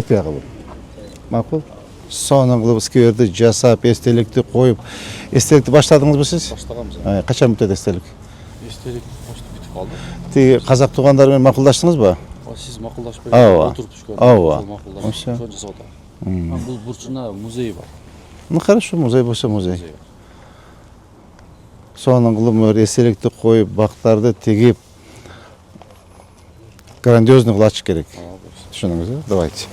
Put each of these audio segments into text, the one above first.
копия кылып. Макул. Сонун кылып скверди жасап, эстеликти коюп. Эстеликти баштадыңызбы сиз? Баштаганбыз. Качан бүтөт эстелик? Эстелик почти бүтүп калды. Тиги казак туугандар менен макулдаштыңызбы? Сиз макулдашпай отуруп түшкөн. Ооба. Ошо жасап атам. Бул бурчуна музей бар. Ну хорошо, музей болсо музей. Сонун кылып эстеликти коюп, бактарды тигип грандиозный кылып ачыш керек. Түшүндүңүзбү? Давайте.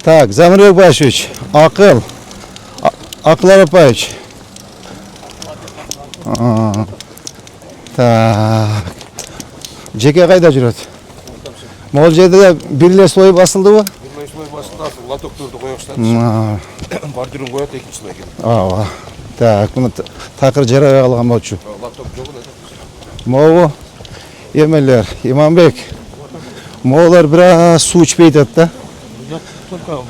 Так, Замирбек Башевич, Акыл Арапаевич. Так. Жеке кайда жүрөт? Могул жерде бирле слой басылдыбы? Бирле слой басылды, лотокторду коюп баштадык. Бордюрун коет, экинчи слой экен. Ооба. Так, муну такыр жарабай калган болчу. Лоток жок эле. Могу эмелер, Иманбек. Моголар бир аз суу ичпей атат да. Только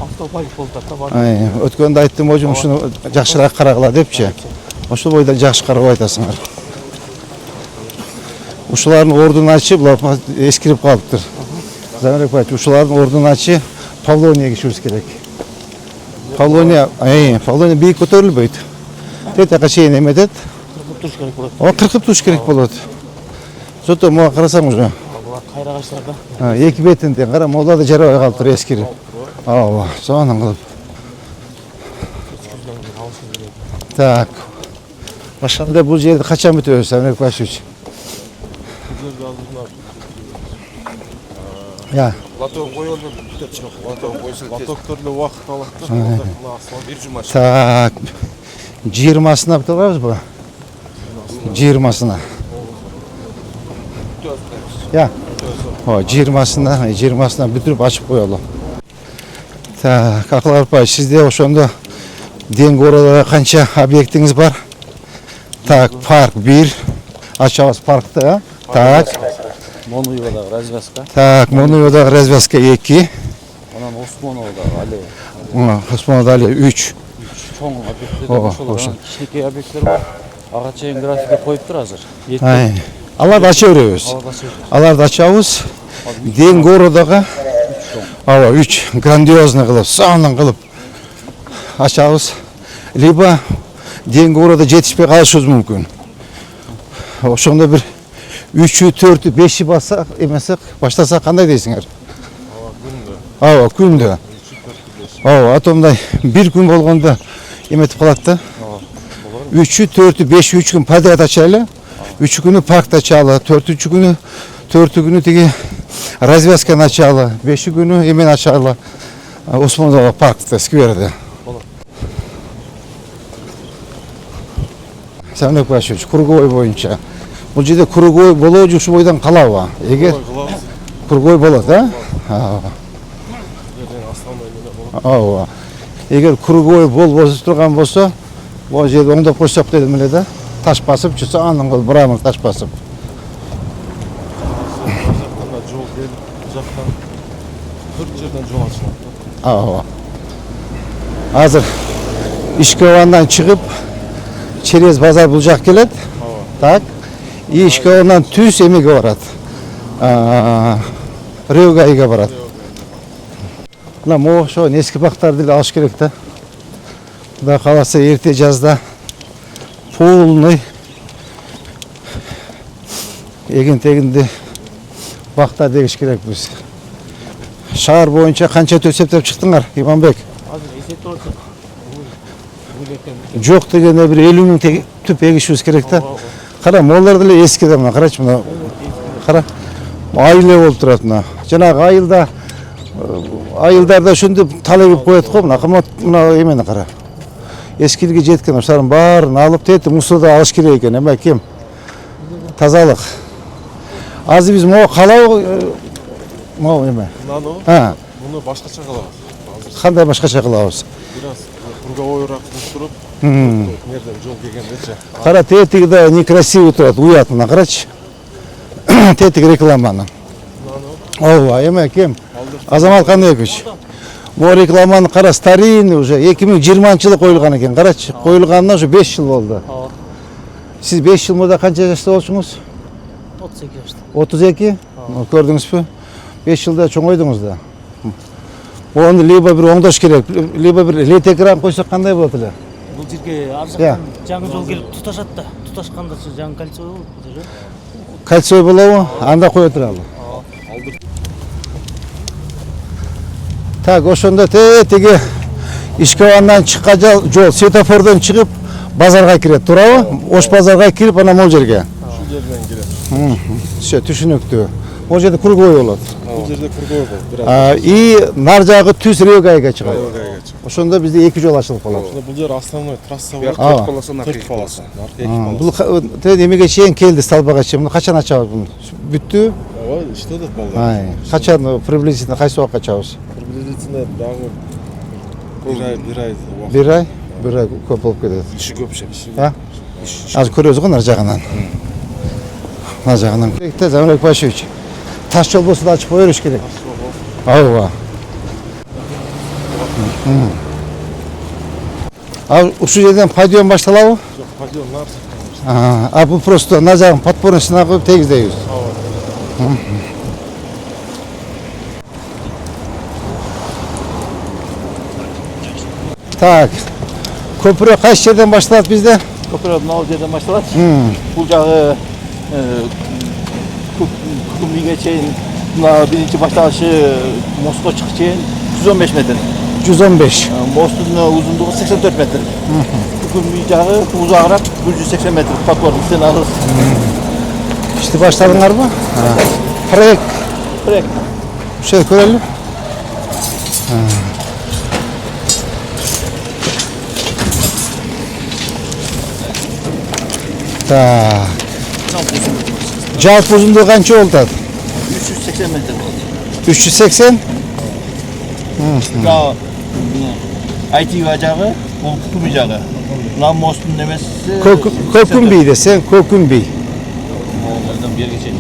автопайк болуп атат. Өткөндө айттым, ожум ушуну жакшыраак карагыла депчи. Ошол бойдо жакшы карабай атасыңар. Ушулардын ордун ачып, эскирип калыптыр. Замирбек Баевич, ушулардын ордун ачып, Павлония кишибиз керек. Павлония бийик көтөрүлбөйт. Тетака чейин эметет. Туруш керек болот. Кыркып туруш керек болот. Зато мага карасаң уже. Кайрагачтар да. Эки бетинде кара, мола да жарабай калыптыр эскирип. Ооба, сонун кылып. Так. Башканда бул жерди качан бүтөбүз, Замирбек Башевич? Лоток коюлду, бүтөт жок. Лоток койсо лотокторду убакыт алат да. Бир жума. Так. 20-сына бүтүп алабызбы? 20-сына. Я. 20-сына бүтүрүп ачып коелу. Так, Акыл Арапаевич, сизде ошондо Деңги Ородо канча объектиңиз бар? Так, парк 1. Ачабыз паркты, Так. Монуевдагы развязка. Так, Монуевдагы развязка 2. Анан Осмоновдагы аллея. Осмоновдагы аллея 3. Чоң объекттер ошол. Кичинекей объекттер бар. Ага чейин графика коюптур азыр. Аларды ача беребиз. Аларды ачабыз. Деңги Ородого 3 грандиозный кылып, сонун кылып ачабыз. Либо Деңги Ородо жетишпей калышыбыз мүмкүн. Ошондо бир 3, 4, 5 бассак, эмесек, баштасак кандай дейсиңер? Күндө. Атомдай бир күн болгондо эметип калат да. 3, 4, 5 күн подряд ачалы. 3 күнү паркта ачалы, 4 күнү тиги развязканы ачалы, 5 күнү эмен ачалы. Осмоновдагы паркта, скверде. Замирбек Башевич, круговой боюнча. Бул жерде круговой болобу, ушул бойдон калабы? Эгер круговой болот, Ооба. Эгер круговой болбосо турган болсо, бул жерде оңдоп койсок дедим эле да. Таш басып, анын кылып бурамыз таш басып. Жол келип, жактан 4 жерден жол ачылат. Ооба. Азыр Ишковандан чыгып, через базар бул жак келет. Так. Ишковандан түз эмеге барат. Рёгайга барат. Мына могу ошо эски бактарды эле алыш керек да. Кудай кааласа эрте жазда полный эгин-тегинди бактар дегиш керекпиз. Шаар боюнча канча төсөптөп чыктыңар, Иманбек? Азыр эсептеп атат. Жок дегенде бир 50 миң түп эгишибиз керек да. Кара, молар деле эски да, мына карачы, мына. Кара. Айылы болуп турат мына. Жанагы айылдарда ошентип талегип коет го, мына эмени кара. Эскилиги жеткен, ошолардын баарын алып тети мусорду алыш керек экен. Эме кем? Тазалык. Азыр биз могу калабы, могу эме? Муну башкача кылабыз. Кандай башкача кылабыз? Бир аз круговойраак туруп, нерден жол келгендечи. Кара, тетиги да некрасивый турат, уят мына карачы. Тетиги рекламаны. Ооба, эме кем? Азамат Каныбекович. Могу рекламаны кара, старинный уже 2020-жылы коюлган экен. Карачы, коюлганына уже 5 жыл болду. Сиз 5 жыл мурда канча жашта болчуңуз? 32 жашта. 32? Көрдүңүзбү? 5 жылда чоңойдуңуз да. Onu либо bir оңдош керек, либо bir лет экран койсок кандай болот эле? Бул жерге ар Иә. жактан жаңы жол келип туташат да. Туташканда жаңы кольцо болот бул жерде. Кальций болобу? Анда кое туралы. Так, ошондо теги Ишкебандан чыккан жол светофордон чыгып базарга кирет, туурабы? Ош базарга кирип анан могу жерге. Ушул жерден келет. Все, түшүнүктүү. Могу жерде кургой болот. Бул жерде кургой болот. И нар жагы түз Рёгайга чыгат. Рёгайга чыгат. Ошондо бизде 2 жол ачылып калат. Бул жер основной трасса болот. Ооба. 4 полоса, наркы 2 полоса. Наркы 2 Бул полоса. эмеге чейин келди, столбага чейин. Муну качан ачабыз буну? Бүттү? Ооба, иштедет балдар. Ай, качан приблизительно кайсы убакка ачабыз? Приблизительно дагы bir ay убакыт. Bir ay көп болуп кетет. Иши көп ше. Азыр көрөбүз го нар жагынан. Нар жагынан. Замирбек Башевич. Таш жол болсо да ачып кое бериш керек. Ооба. А ушул жерден подъем башталабы? Жок, подъем нар. А бул просто нар жагын подпорностуна коюп тегиздейбиз. Так. Көпүрө кайсы жерден башталат бизде? Көпүрө мына жерден башталат. Бул жагы Күкүмбийге чейин мына биринчи башталышы мостко чыгыш чейин 115 метр. 115. Мосттун узундугу 84 метр. Күкүмбий жагы узагыраак 180 метр подпорный стенабыз. İşte başladыңарбы? Проект. Проект. Şey көрөлү. Так. Жалпы узундугу канча болуп атат? 380 метр болот. 380. ITV жагы, бул Күкүмбий жагы. Мына мосттун немеси Көкүмбий десең, Көкүмбий. Oradan bir yere geçelim.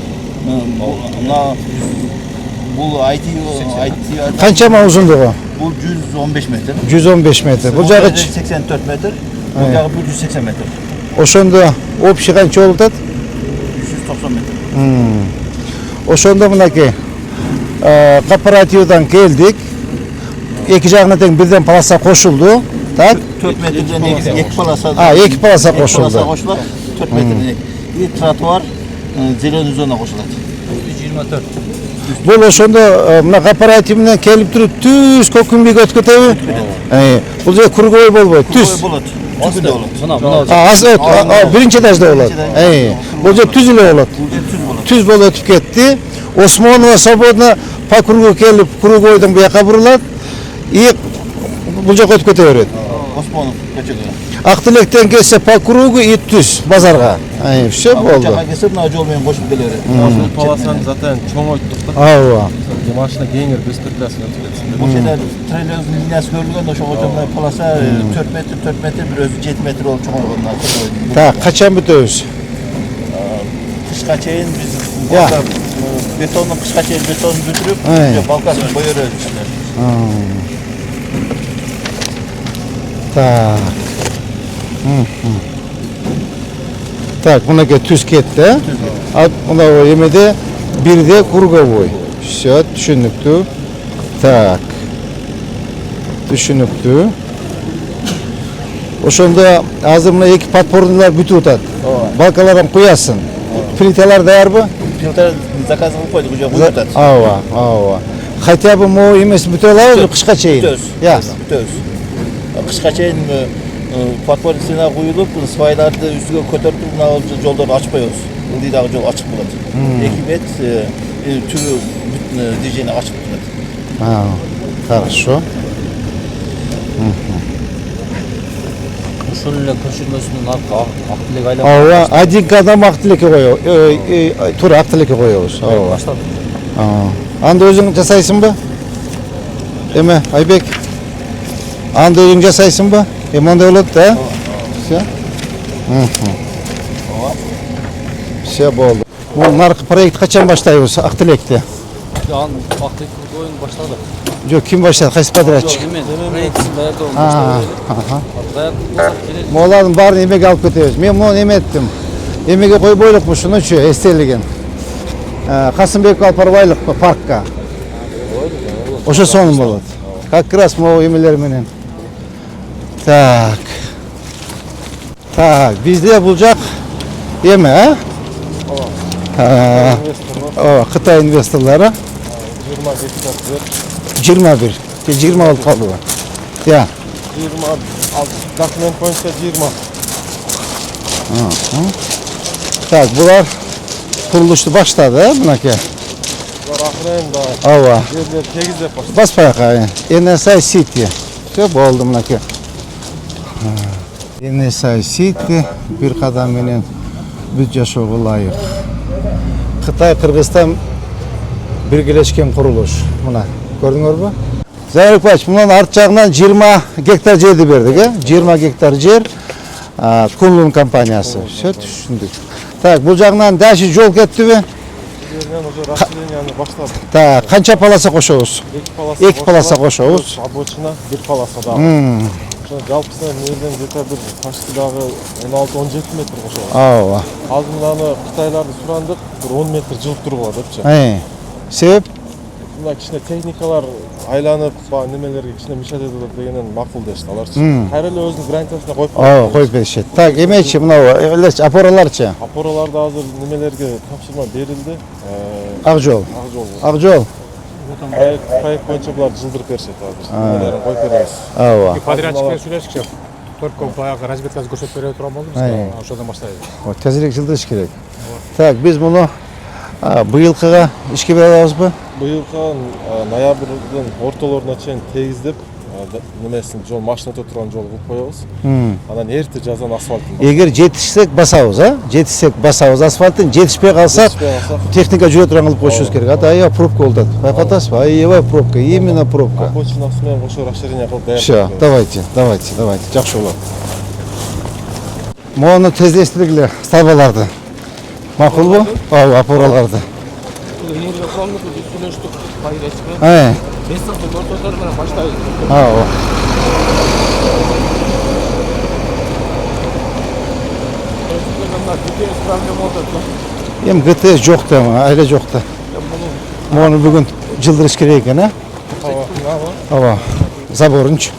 Bu ITV Канчама узундугу? bu 115 metre. 115 метр. Бул жагы 84 metre. Bu jagı 180 metre. ошондо общий канча болуп атат? 190 metre. Ошондо мынакей кооперативден келдик. Эки жагына тең бирден полоса кошулду. Так? 4 metreden iki polasa. Эки полоса кошулду. 4 metreden. И тротуар зеленый зона кошулат. 124. Бул ошондо мына кооператив менен келип туруп түз Көкүмбийге өтүп кетеби? Бул жер кургой болбойт, түз. Болот. Түздө болот. Биринчи этажда болот. Бул жер түз эле болот. Түз болуп өтүп кетти. Осмонова свободно по кругу келип кругойдон буяка бурулат. И бул жака өтүп кете берет. Осмонов көчөгө. Актилектен келсе по кругу и түз базарга. Все болду. Жака келсе мына жол менен кошуп келе берет. Ошол полосаны затен чоңойттук да. Ооба. Машина кеңир бестирлясын өтүп кетсин. Бул жерде трейлердин линиясы көрүлгөн, ошого жолдон полоса 4 метр, бир өзү 7 метр болуп чоңойгон. Так, качан бүтөбүз? Кышка чейин биз Я. бетондун кышка чейин бетонун бүтүрүп, балкасын кое беребиз. Так. Так, мынакей түз кетти. А мына эмеде бирде круговой. Все, түшүнүктүү. Так. Түшүнүктүү. Ошондо азыр мына эки подпорныйлар бүтүп атат. Балкалардан куясың. Плиталар даярбы? Плита заказ кылып койдук, уже куюп атат. Ооба. Хотя бы мо эмес бүтө алабызбы кышка чейин? Бүтөбүз. Кышка чейин подпорный стена куюлуп, свайларды үстүгө көтөрүп, мына жолдорду ачып коебуз. Ылдыйдагы жол ачык болот. 2 метр түрү движение ачык болот. Хорошо. Ошол эле көчүрмөсүнүн аркы Актилек айланып. Ооба, один кадам Актилекке коебуз. Туура Актилекке коебуз. Ооба. Анда өзүң жасайсыңбы? Эме, Айбек? Анда өзүң жасайсыңбы? Мондай болот да? Все. Все болду. Бул наркы проект качан баштайбыз Актилекте? Актилек коюн баштадык. Жок, ким баштады? Кайсы подрядчик? Проектин даярдоогун баштадык. Даярдык Молардын баарын эмеге алып кетебиз. Мен муну эметтим. Эмеге койбойлукпу ушунучу эстелиген. Касымбек алып барбайлыкпы паркка. Ошо сонун болот. Как раз могу эмелер менен. Так. Так, bizde бул жак эме, а? инвесторлар Кытай инвесторлары 20 гектар жер, 21. 20 болуп калды. Я. 20 ал документ боюнча 20. Так, булар курулушту баштады, мынакей. Булар акырында Ооба. жерлер тегиздеп баштады. Баспайка. NSI City. Все болду мынакей. NSI City бир кадам менен бүт жашоого ылайык. Кытай, Кыргызстан биргелешкен курулуш. Мына көрдүңөрбү? Зайырбач, мунун арт жагынан 20 гектар жерди бердик, 20 гектар жер. Kunlun компаниясы. Все түшүндүк. Так, бул жагынан дальше жол кеттиби? Жерден уже расширенияны баштады. Так, канча полоса кошобуз? 2 полоса кошобуз. Обочина, 1 полоса дагы. Жалпысынан жерден где-то бир почти дагы 16-17 метр кошобуз. Ооба. Азыр мынаны Кытайларды сурандык, бир 10 метр жылып тургула депчи. Себеп? Мына кичине техникалар айланып, немелерге кичине мешать этет дегенен макул дешти аларчы. Кайра эле өзүнүн границасына коюп Ооба, коюп беришет. Так, эмечи мынау опораларчы? Опораларды азыр немелерге тапшырма берилди. Ак жол. Ак жол. Ак жол. Проект боюнча булар жылдырып беришет азыр. Немелерин коюп беребиз. Ооба. Подрядчикпен сүйлөшүкчү. Только баягы разведкасы көрсөтүп бере турган болдубуз. Ошодон баштайлы. Тезирээк жылдырыш керек. Так, биз муну быйылкыга ишке бере алабызбы? Быйылкы ноябрдын ортолоруна чейин тегиздеп, немесин жол машина өтө турган жол кылып коебуз. Анан эрте жаздан асфальтын. Эгер жетишсек басабыз, жетишсек басабыз асфальтын, жетишпей калсак техника жүрө турган кылып коюшубуз керек. Аябай пробка болуп атат. Байкатасызбы? Аябай пробка, именно пробка. Обочинасы менен ошо расширение кылып даярдап. Все, давайте, жакшы болот. Мону тездештиргиле, стабаларды. Макулбу? Ооба, опораларды. Энергия курамында биз сүйлөштүк, Пайречке. Бесанты көрсөтөр менен баштайбыз. Ооба. Эми ГТС жок да, айла жок да. Мону бүгүн жылдырыш керек экен, Ооба. Заборунчу.